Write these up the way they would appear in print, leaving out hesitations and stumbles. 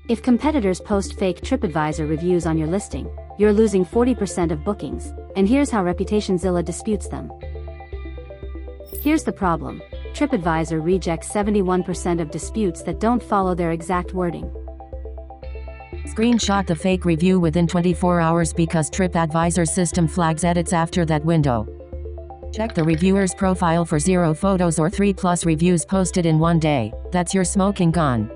If competitors post fake TripAdvisor reviews on your listing, you're losing 40% of bookings, and here's how ReputationZilla disputes them. Here's the problem. TripAdvisor rejects 71% of disputes that don't follow their exact wording. Screenshot the fake review within 24 hours because TripAdvisor system flags edits after that window. Check the reviewer's profile for 0 photos or 3+ reviews posted in one day. That's your smoking gun.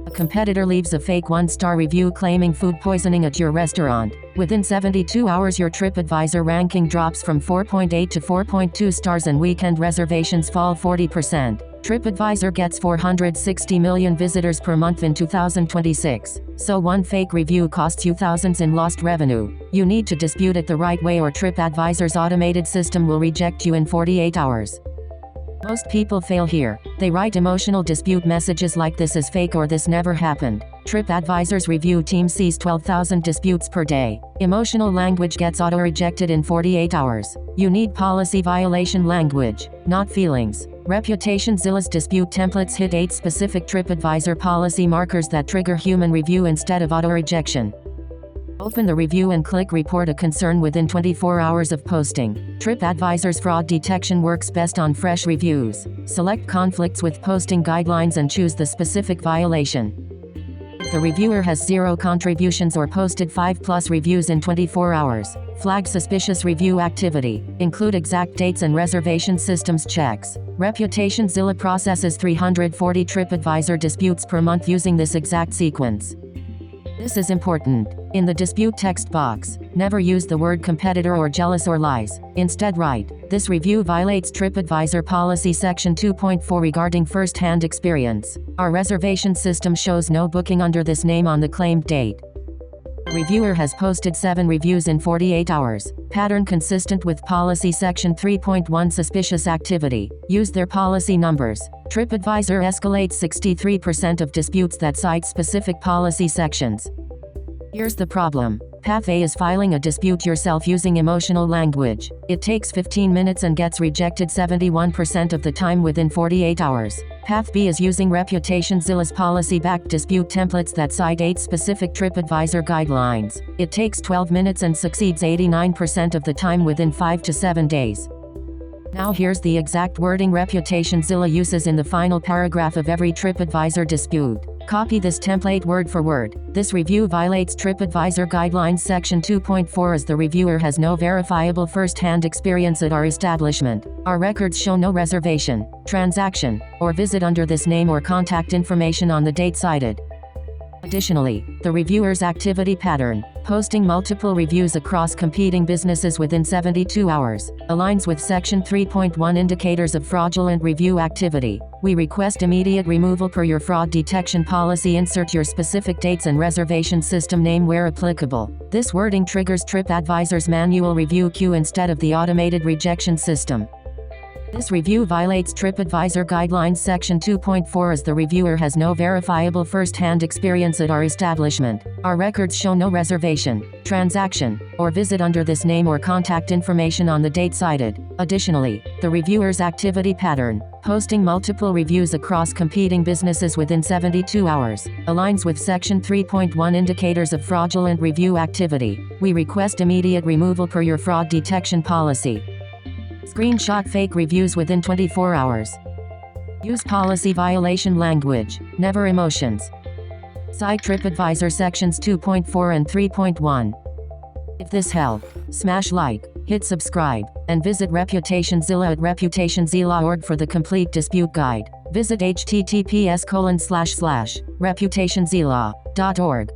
A competitor leaves a fake 1-star review claiming food poisoning at your restaurant. Within 72 hours your TripAdvisor ranking drops from 4.8 to 4.2 stars and weekend reservations fall 40%. TripAdvisor gets 460 million visitors per month in 2026. So one fake review costs you thousands in lost revenue. You need to dispute it the right way or TripAdvisor's automated system will reject you in 48 hours. Most people fail here. They write emotional dispute messages like "this is fake" or "this never happened." TripAdvisor's review team sees 12,000 disputes per day. Emotional language gets auto-rejected in 48 hours. You need policy violation language, not feelings. ReputationZilla's dispute templates hit 8 specific TripAdvisor policy markers that trigger human review instead of auto-rejection. Open the review and click Report a Concern within 24 hours of posting. TripAdvisor's fraud detection works best on fresh reviews. Select conflicts with posting guidelines and choose the specific violation. If the reviewer has 0 contributions or posted 5+ reviews in 24 hours, flag suspicious review activity. Include exact dates and reservation systems checks. ReputationZilla processes 340 TripAdvisor disputes per month using this exact sequence. This is important. In the dispute text box, never use the word competitor or jealous or lies. Instead write, "This review violates TripAdvisor policy section 2.4 regarding first-hand experience. Our reservation system shows no booking under this name on the claimed date." The reviewer has posted 7 reviews in 48 hours. Pattern consistent with policy section 3.1 suspicious activity. Use their policy numbers. TripAdvisor escalates 63% of disputes that cite specific policy sections. Here's the problem. Path A is filing a dispute yourself using emotional language. It takes 15 minutes and gets rejected 71% of the time within 48 hours. Path B is using ReputationZilla's policy-backed dispute templates that cite 8 specific TripAdvisor guidelines. It takes 12 minutes and succeeds 89% of the time within 5 to 7 days. Now here's the exact wording ReputationZilla uses in the final paragraph of every TripAdvisor dispute. Copy this template word for word. This review violates TripAdvisor Guidelines Section 2.4 as the reviewer has no verifiable first-hand experience at our establishment. Our records show no reservation, transaction, or visit under this name or contact information on the date cited. Additionally, the reviewer's activity pattern, posting multiple reviews across competing businesses within 72 hours, aligns with Section 3.1 indicators of fraudulent review activity. We request immediate removal per your fraud detection policy. Insert your specific dates and reservation system name where applicable. This wording triggers TripAdvisor's manual review queue instead of the automated rejection system. This review violates TripAdvisor Guidelines Section 2.4 as the reviewer has no verifiable first-hand experience at our establishment. Our records show no reservation, transaction, or visit under this name or contact information on the date cited. Additionally, the reviewer's activity pattern, posting multiple reviews across competing businesses within 72 hours, aligns with Section 3.1 indicators of fraudulent review activity. We request immediate removal per your fraud detection policy. Screenshot fake reviews within 24 hours. Use policy violation language, never emotions. Cite TripAdvisor sections 2.4 and 3.1. If this helped, smash like, hit subscribe, and visit ReputationZilla at ReputationZilla.org for the complete dispute guide. Visit https://reputationzilla.org.